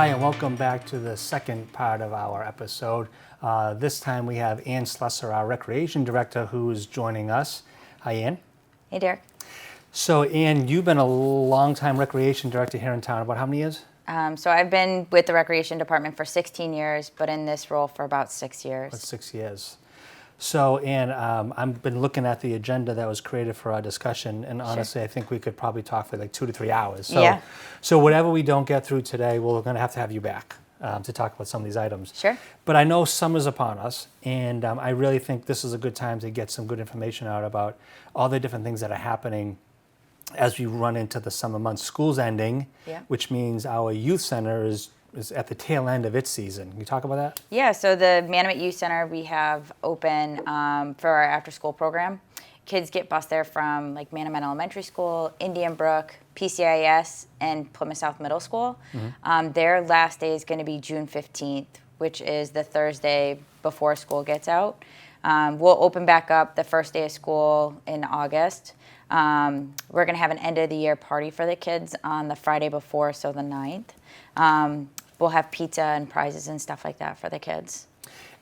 Hi, and welcome back to the second part of our episode. This time we have Anne Slusser, our Recreation Director, who is joining us. Hi, Anne. Hey, Derek. So, Anne, you've been a long-time Recreation Director here in town. About how many years? So I've been with the Recreation Department for 16 years, but in this role for about 6 years. About 6 years. So, Anne, I've been looking at the agenda that was created for our discussion, and honestly, I think we could probably talk for like 2 to 3 hours. So whatever we don't get through today, we're going to have you back to talk about some of these items. Sure. But I know summer's upon us, and I really think this is a good time to get some good information out about all the different things that are happening as we run into the summer months. School's ending, which means our youth center is at the tail end of its season. Can you talk about that? Yeah, so the Manamet Youth Center we have open for our after-school program. Kids get bused there from like Manamet Elementary School, Indian Brook, PCIS, and Plymouth South Middle School. Their last day is going to be June 15th, which is the Thursday before school gets out. We'll open back up the first day of school in August. We're going to have an end-of-the-year party for the kids on the Friday before, so the 9th. We'll have pizza and prizes and stuff like that for the kids.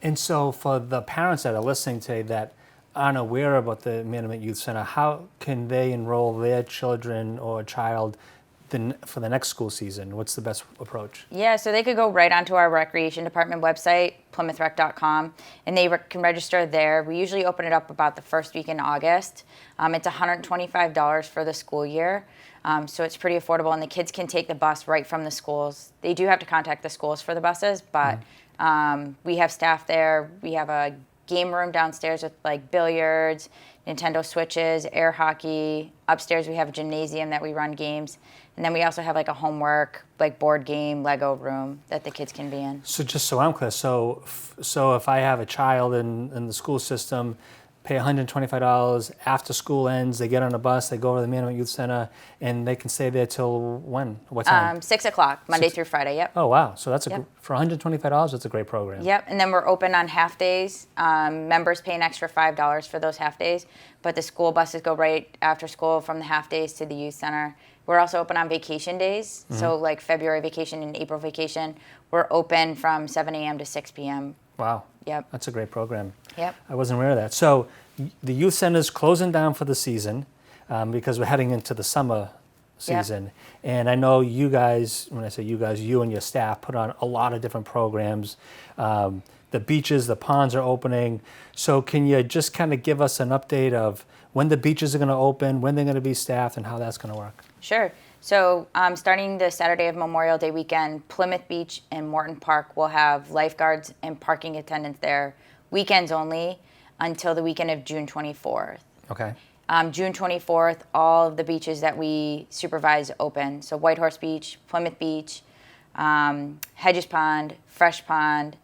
And so for the parents that are listening today that aren't aware about the Manamet Youth Center, how can they enroll their children or child for the next school season? What's the best approach? Yeah, so they could go right onto our Recreation Department website, PlymouthRec.com, and they can register there. We usually open it up about the first week in August. It's $125 for the school year. So it's pretty affordable, and the kids can take the bus right from the schools. They do have to contact the schools for the buses, but we have staff there. We have a game room downstairs with like billiards, Nintendo Switches, air hockey. Upstairs we have a gymnasium that we run games. And then we also have like a homework, like board game, Lego room that the kids can be in. So just so I'm clear, so if I have a child in the school system, pay $125, after school ends, they get on a bus, they go over to the Manamet Youth Center, and they can stay there till when? What time? 6 o'clock, Monday through Friday, yep. Oh, wow. So that's for $125, that's a great program. Yep, and then we're open on half days. Members pay an extra $5 for those half days, but the school buses go right after school from the half days to the youth center. We're also open on vacation days, so like February vacation and April vacation. We're open from 7 a.m. to 6 p.m. Wow. Yep. That's a great program. Yep. I wasn't aware of that. So the youth center's closing down for the season because we're heading into the summer season. Yep. And I know you guys, when I say you guys, you and your staff put on a lot of different programs. The beaches, the ponds are opening. So can you just kind of give us an update of when the beaches are going to open, when they're going to be staffed, and how that's going to work? Sure. So starting the Saturday of Memorial Day weekend, Plymouth Beach and Morton Park will have lifeguards and parking attendants there, weekends only, until the weekend of June 24th. Okay. June 24th, all of the beaches that we supervise open. So Whitehorse Beach, Plymouth Beach, Hedges Pond, Fresh Pond,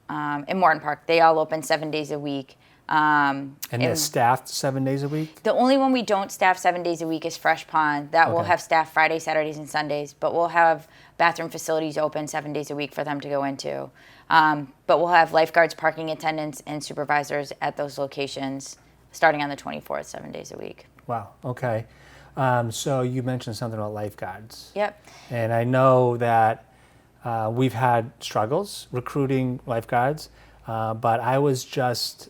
and Morton Park. They all open 7 days a week. And they're staffed 7 days a week? The only one we don't staff 7 days a week is Fresh Pond. That will have staff Friday, Saturdays, and Sundays, but we'll have bathroom facilities open 7 days a week for them to go into. But we'll have lifeguards, parking attendants, and supervisors at those locations starting on the 24th, 7 days a week. Wow, okay. So you mentioned something about lifeguards. Yep. And I know that we've had struggles recruiting lifeguards. But I was just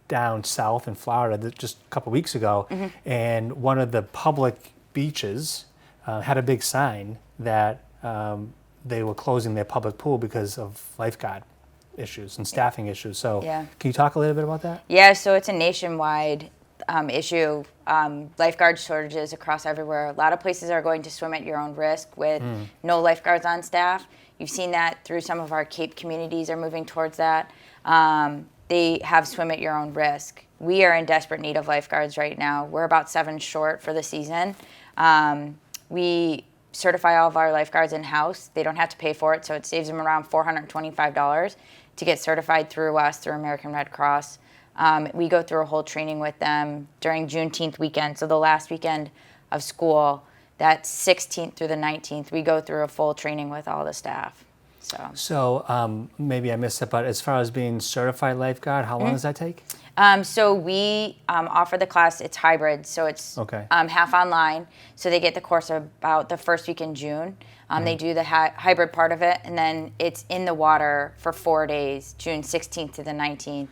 down south in Florida just a couple weeks ago, and one of the public beaches had a big sign that they were closing their public pool because of lifeguard issues and staffing issues. So can you talk a little bit about that? Yeah, so it's a nationwide issue. Lifeguard shortages across everywhere. A lot of places are going to swim at your own risk with no lifeguards on staff. You've seen that through some of our Cape communities are moving towards that. They have swim at your own risk. We are in desperate need of lifeguards right now. We're about 7 short for the season. We certify all of our lifeguards in-house. They don't have to pay for it, so it saves them around $425 to get certified through us, through American Red Cross. We go through a whole training with them during Juneteenth weekend, so the last weekend of school. That's 16th through the 19th. We go through a full training with all the staff. So maybe I missed it, but as far as being certified lifeguard, how long does that take? So we offer the class, it's hybrid, so it's Okay. Half online. So they get the course about the first week in June. They do the hybrid part of it, and then it's in the water for 4 days, June 16th to the 19th.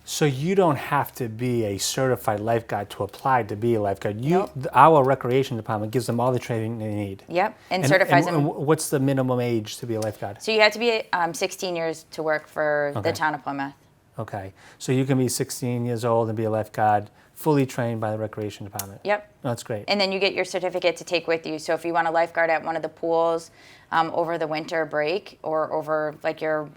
So you don't have to be a certified lifeguard to apply to be a lifeguard. Nope. Our recreation department gives them all the training they need. Yep, and certifies them. And what's the minimum age to be a lifeguard? So you have to be 16 years to work for the town of Plymouth. Okay, so you can be 16 years old and be a lifeguard, fully trained by the recreation department. Yep. Oh, that's great. And then you get your certificate to take with you. So if you want to lifeguard at one of the pools over the winter break or over like your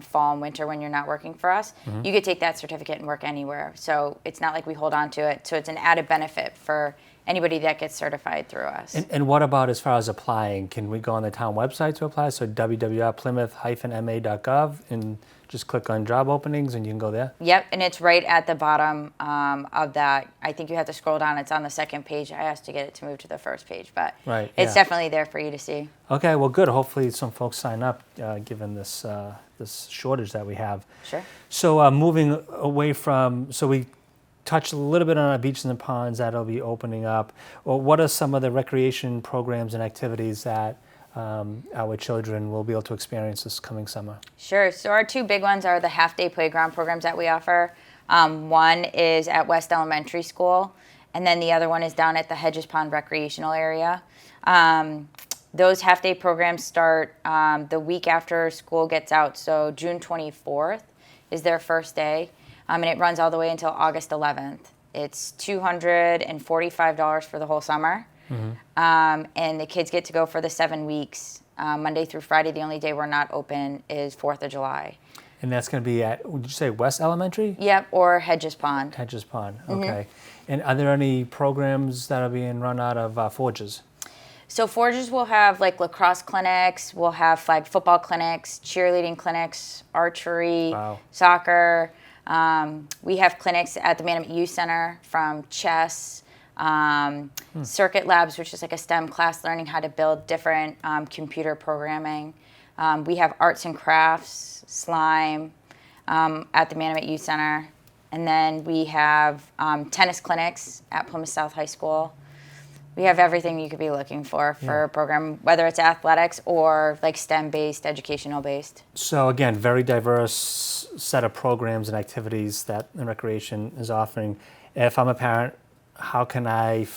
fall and winter when you're not working for us, you could take that certificate and work anywhere. So it's not like we hold on to it. So it's an added benefit for anybody that gets certified through us. And what about as far as applying? Can we go on the town website to apply? So www.plymouth-ma.gov and just click on job openings and you can go there? Yep, and it's right at the bottom of that. I think you have to scroll down. It's on the second page. I asked to get it to move to the first page, but it's definitely there for you to see. Okay, well, good. Hopefully some folks sign up given this this shortage that we have. Sure. So moving away from, so we touched a little bit on our beaches and ponds that'll be opening up. Well, what are some of the recreation programs and activities that our children will be able to experience this coming summer? Sure. So our two big ones are the half-day playground programs that we offer. One is at West Elementary School, and then the other one is down at the Hedges Pond Recreational Area. Those half-day programs start the week after school gets out, so June 24th is their first day, and it runs all the way until August 11th. It's $245 for the whole summer. And the kids get to go for the 7 weeks, Monday through Friday. The only day we're not open is 4th of July. And that's going to be at, would you say West Elementary? Yep, or Hedges Pond. Hedges Pond, okay. And are there any programs that are being run out of Forges? So Forges will have like lacrosse clinics, we'll have flag football clinics, cheerleading clinics, archery, soccer. We have clinics at the Manamet Youth Center from chess, Circuit Labs, which is like a STEM class learning how to build different computer programming. We have arts and crafts, slime at the Manamet Youth Center. And then we have tennis clinics at Plymouth South High School. We have everything you could be looking for a program, whether it's athletics or like STEM-based, educational-based. So again, very diverse set of programs and activities that the recreation is offering. If I'm a parent, how can I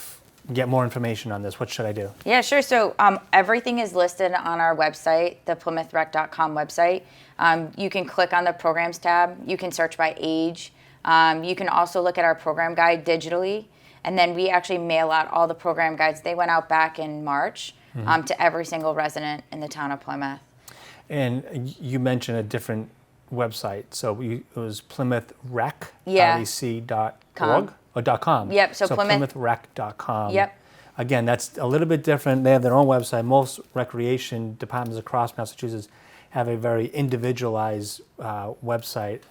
get more information on this? What should I do? Yeah, sure. So everything is listed on our website, the PlymouthRec.com website. You can click on the programs tab. You can search by age. You can also look at our program guide digitally. And then we actually mail out all the program guides. They went out back in March to every single resident in the town of Plymouth. And you mentioned a different website. So it was PlymouthRec.com. .com. Yep, so PlymouthRec.com. Yep. Again, that's a little bit different. They have their own website. Most recreation departments across Massachusetts have a very individualized website,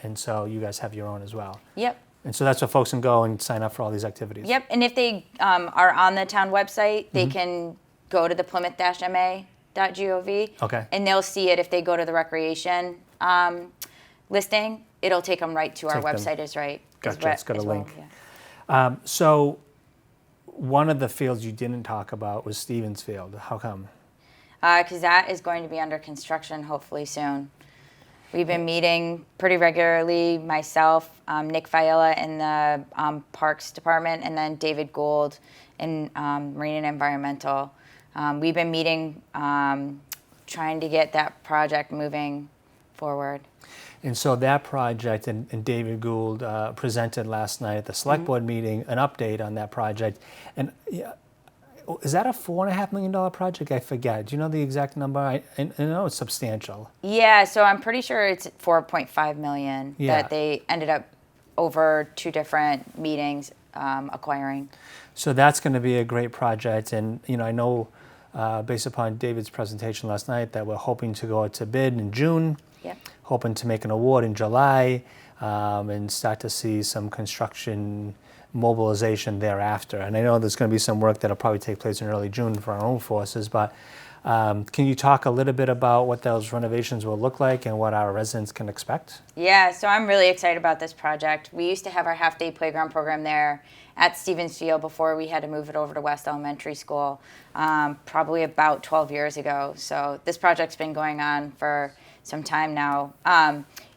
and so you guys have your own as well. Yep. And so that's where folks can go and sign up for all these activities. Yep, and if they are on the town website, they can go to the Plymouth-ma.gov. Okay. And they'll see it if they go to the recreation listing. It'll take them right to our website. Is right. Gotcha. It's got a link. Yeah. So one of the fields you didn't talk about was Stevensville. How come? Because that is going to be under construction hopefully soon. We've been meeting pretty regularly, myself, Nick Fiella in the Parks Department, and then David Gould in Marine and Environmental. We've been meeting, trying to get that project moving forward. And so that project, and David Gould presented last night at the select board meeting an update on that project. And is that a $4.5 million project? I forget. Do you know the exact number? I know it's substantial. Yeah, so I'm pretty sure it's $4.5 million that they ended up over 2 different meetings acquiring. So that's going to be a great project. And I know based upon David's presentation last night that we're hoping to go out to bid in June. Yep. Hoping to make an award in July and start to see some construction mobilization thereafter. And I know there's going to be some work that'll probably take place in early June for our own forces, but Can you talk a little bit about what those renovations will look like and what our residents can expect? Yeah, so I'm really excited about this project. We used to have our half-day playground program there at Stevensville before we had to move it over to West Elementary School, probably about 12 years ago. So this project's been going on for some time now.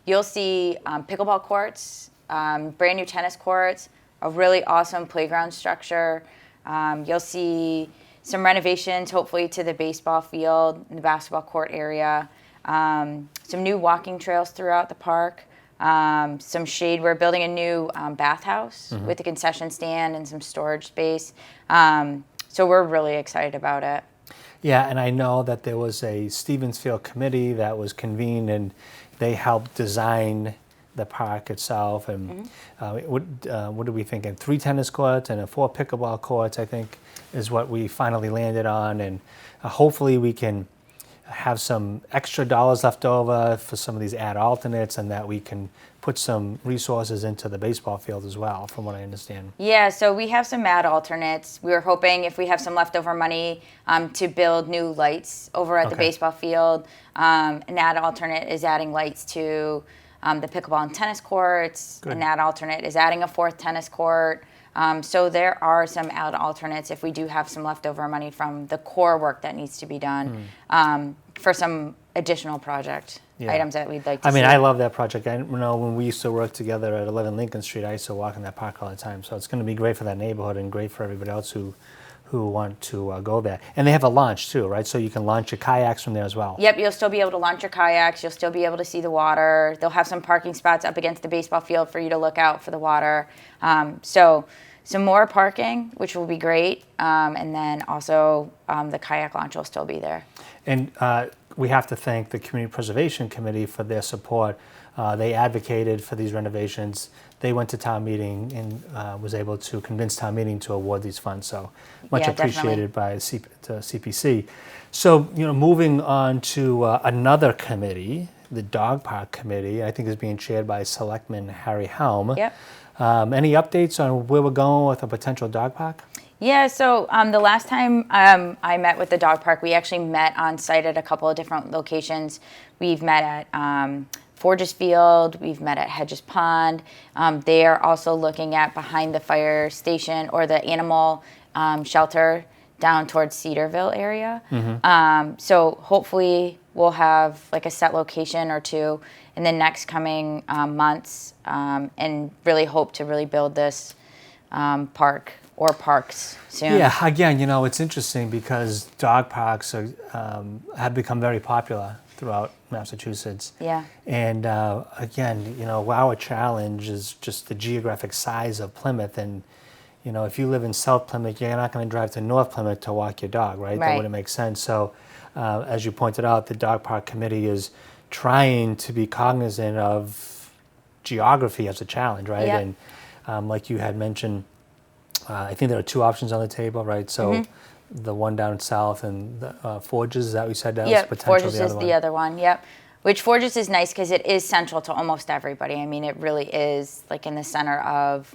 You'll see pickleball courts, brand new tennis courts, a really awesome playground structure. You'll see some renovations, hopefully, to the baseball field and the basketball court area. Some new walking trails throughout the park. Some shade. We're building a new bathhouse with a concession stand and some storage space. So we're really excited about it. Yeah, and I know that there was a Stevensville committee that was convened, and they helped design the park itself. And what are we thinking? 3 tennis courts and 4 pickleball courts, I think, is what we finally landed on. And hopefully we can have some extra dollars left over for some of these ad alternates, and that we can put some resources into the baseball field as well, from what I understand. Yeah, so we have some ad alternates. We were hoping if we have some leftover money to build new lights over at the baseball field. An ad alternate is adding lights to the pickleball and tennis courts. Good. An ad alternate is adding a 4th tennis court. So there are some ad alternates if we do have some leftover money from the core work that needs to be done for some additional project items that we'd like to see. I love that project. I know when we used to work together at 11 Lincoln Street, I used to walk in that park all the time. So it's going to be great for that neighborhood and great for everybody else who want to go there. And they have a launch too, right? So you can launch your kayaks from there as well. Yep, you'll still be able to launch your kayaks. You'll still be able to see the water. They'll have some parking spots up against the baseball field for you to look out for the water. So some more parking, which will be great. And then also the kayak launch will still be there. And we have to thank the Community Preservation Committee for their support. They advocated for these renovations. They went to town meeting and was able to convince town meeting to award these funds. So much appreciated by CPC. So, moving on to another committee, the Dog Park Committee, I think is being chaired by Selectman Harry Helm. Yep. Any updates on where we're going with a potential dog park? Yeah, so the last time I met with the dog park, we actually met on site at a couple of different locations. We've met at Forges Field, we've met at Hedges Pond. They are also looking at behind the fire station or the animal shelter down towards Cedarville area. So hopefully we'll have like a set location or two in the next coming months, and really hope to really build this park or parks soon. Yeah, again, it's interesting because dog parks have become very popular throughout Massachusetts. Yeah. And again, our challenge is just the geographic size of Plymouth. And, if you live in South Plymouth, you're not going to drive to North Plymouth to walk your dog, right? That wouldn't make sense. So, as you pointed out, the Dog Park Committee is trying to be cognizant of geography as a challenge, right? Yep. And like you had mentioned, I think there are 2 options on the table, right? So the one down south and the Forges, is that we said that was potentially Forges the other is one? the other one, yep. Which Forges is nice because it is central to almost everybody. I mean, it really is like in the center of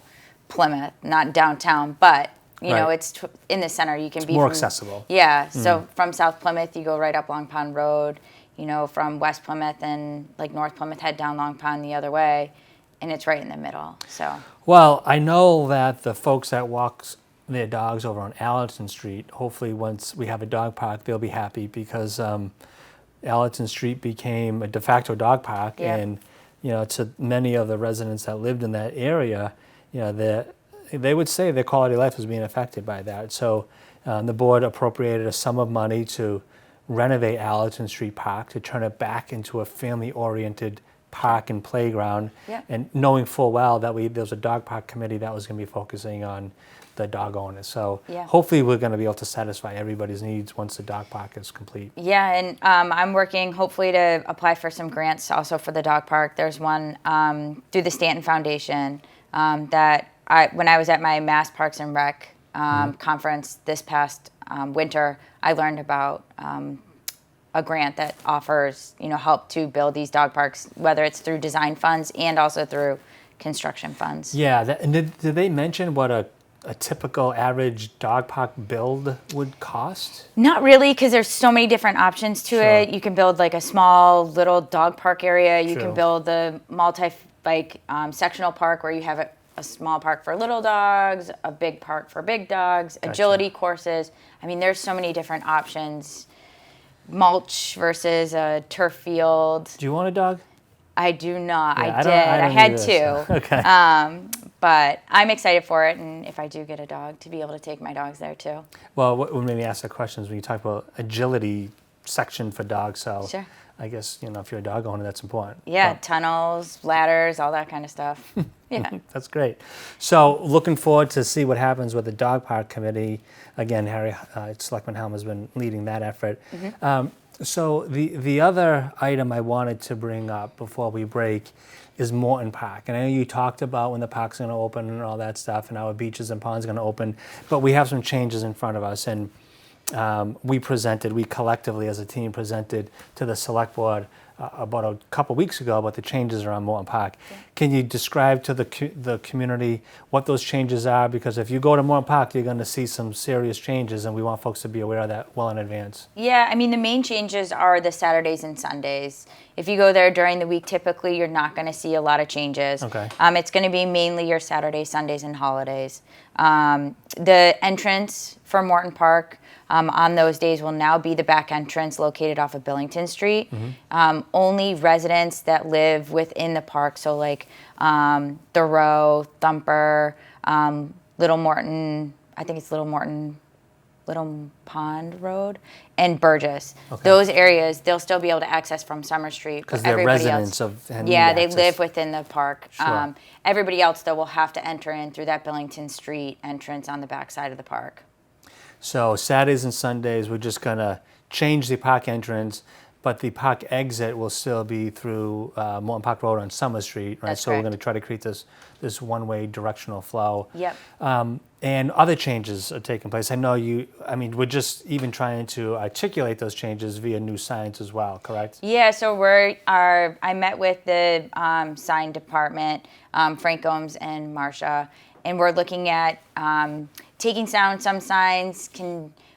Plymouth, not downtown, but it's in the center. You can be more accessible. Yeah, so from South Plymouth, you go right up Long Pond Road. From West Plymouth and like North Plymouth, head down Long Pond the other way, and it's right in the middle. So. Well, I know that the folks that walk their dogs over on Allerton Street, hopefully once we have a dog park, they'll be happy because Allerton Street became a de facto dog park, and to many of the residents that lived in that area, they would say their quality of life was being affected by that. So the board appropriated a sum of money to renovate Allerton Street Park to turn it back into a family-oriented park and playground, and knowing full well that there was a dog park committee that was going to be focusing on the dog owners. So hopefully we're going to be able to satisfy everybody's needs once the dog park is complete. Yeah, and I'm working hopefully to apply for some grants also for the dog park. There's one through the Stanton Foundation that when I was at my Mass Parks and Rec conference this past winter, I learned about a grant that offers, help to build these dog parks, whether it's through design funds and also through construction funds. Yeah, and did they mention what a a typical average dog park build would cost? Not really, because there's so many different options to Sure. it. You can build like a small little dog park area. You True. can build the sectional park where you have a small park for little dogs, a big park for big dogs, Gotcha. agility courses. I mean, there's so many different options. Mulch versus a turf field. Do you want a dog? I do not. Yeah, I did. I I don't had either, two. so- Okay. But I'm excited for it, and if I do get a dog, to be able to take my dogs there too. Well, what made me ask the question is when you talk about agility section for dogs, so Sure. I guess, if you're a dog owner, that's important. Yeah, But tunnels, ladders, all that kind of stuff. Yeah. that's great. So looking forward to see what happens with the dog park committee. Again, Harry, Selectman Helm has been leading that effort. So the other item I wanted to bring up before we break is Morton Park. And I know you talked about when the park's going to open and all that stuff, and our beaches and ponds going to open, but we have some changes in front of us. And we collectively as a team presented to the select board about a couple weeks ago about the changes around Morton Park. Yeah. Can you describe to the community what those changes are? Because if you go to Morton Park, you're going to see some serious changes, and we want folks to be aware of that well in advance. Yeah, I mean, the main changes are the Saturdays and Sundays. If you go there during the week, typically you're not going to see a lot of changes. Okay. It's going to be mainly your Saturdays, Sundays, and holidays. The entrance for Morton Park on those days will now be the back entrance located off of Billington Street. Only residents that live within the park, so like Thoreau, Thumper, Little Morton, I think it's Little Morton, Little Pond Road, and Burgess. Okay. Those areas, they'll still be able to access from Summer Street. Because they're everybody residents else, of yeah, they access. live within the park. Sure. Everybody else, though, will have to enter in through that Billington Street entrance on the back side of the park. So Saturdays and Sundays, we're just going to change the park entrance, but the park exit will still be through Morton Park Road on Summer Street, right? That's So we're correct. going to try to create this one-way directional flow. Yep. And other changes are taking place. I know we're just even trying to articulate those changes via new signs as well, correct? Yeah, so I met with the sign department, Frank Gomes and Marcia, and we're looking at taking down some signs,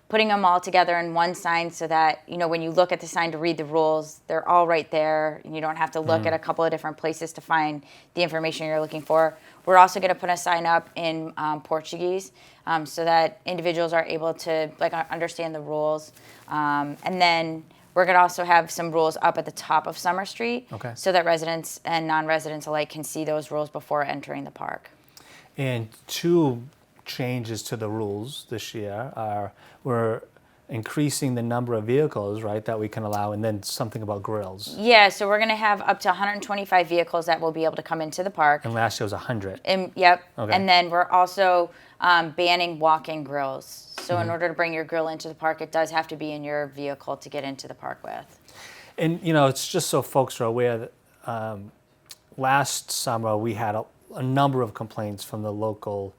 putting them all together in one sign so that, when you look at the sign to read the rules, they're all right there, and you don't have to look at a couple of different places to find the information you're looking for. We're also going to put a sign up in Portuguese so that individuals are able to understand the rules. And then we're going to also have some rules up at the top of Summer Street, Okay. so that residents and non-residents alike can see those rules before entering the park. And two changes to the rules this year are we're increasing the number of vehicles, right, that we can allow, and then something about grills. Yeah, so we're going to have up to 125 vehicles that will be able to come into the park. And last year was 100. Yep. Okay. And then we're also banning walk-in grills. So in order to bring your grill into the park, it does have to be in your vehicle to get into the park with. And, it's just so folks are aware that last summer we had a number of complaints from the local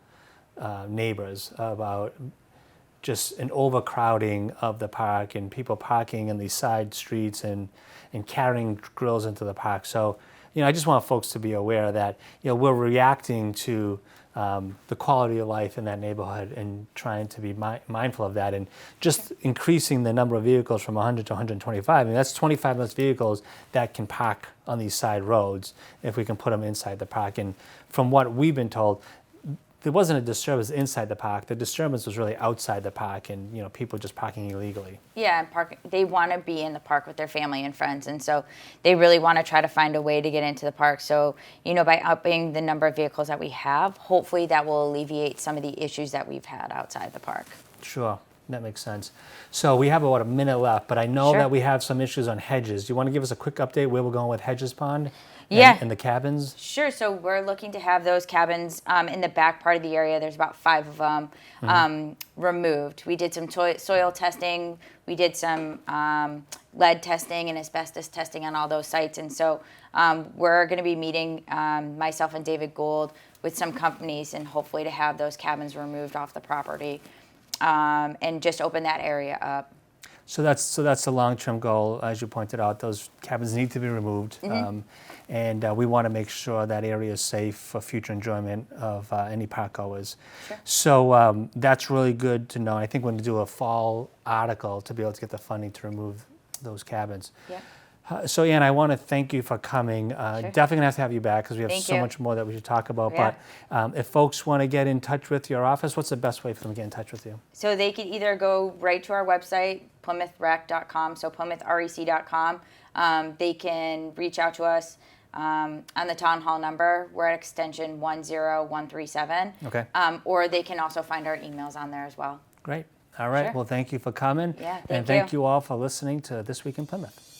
neighbors about just an overcrowding of the park and people parking in these side streets and carrying grills into the park. So, I just want folks to be aware that, we're reacting to the quality of life in that neighborhood and trying to be mindful of that, and just increasing the number of vehicles from 100 to 125. That's 25 less vehicles that can park on these side roads if we can put them inside the park. And from what we've been told, there wasn't a disturbance inside the park. The disturbance was really outside the park, and people just parking illegally. Yeah, they want to be in the park with their family and friends, and so they really want to try to find a way to get into the park. So, by upping the number of vehicles that we have, hopefully that will alleviate some of the issues that we've had outside the park. Sure, that makes sense. So we have about a minute left, but I know Sure. that we have some issues on hedges. Do you want to give us a quick update where we're going with Hedges Pond? Yeah. And the cabins? Sure. So we're looking to have those cabins in the back part of the area. There's about 5 of them removed. We did some soil testing. We did some lead testing and asbestos testing on all those sites. And so we're going to be meeting, myself and David Gould, with some companies, and hopefully to have those cabins removed off the property and just open that area up. So that's the long-term goal, as you pointed out. Those cabins need to be removed, and we want to make sure that area is safe for future enjoyment of any park goers. Sure. So that's really good to know. I think we're going to do a fall article to be able to get the funding to remove those cabins. Yeah. So Anne, I want to thank you for coming. Definitely going to have you back because we have Thank so you. much more that we should talk about. Yeah. But if folks want to get in touch with your office, what's the best way for them to get in touch with you? So they could either go right to our website, plymouthRec.com, so plymouthREC.com. They can reach out to us on the town hall number. We're at extension 10137. Okay. Or they can also find our emails on there as well. Great. All right. Sure. Well, thank you for coming. Yeah, and thank thank you all for listening to This Week in Plymouth.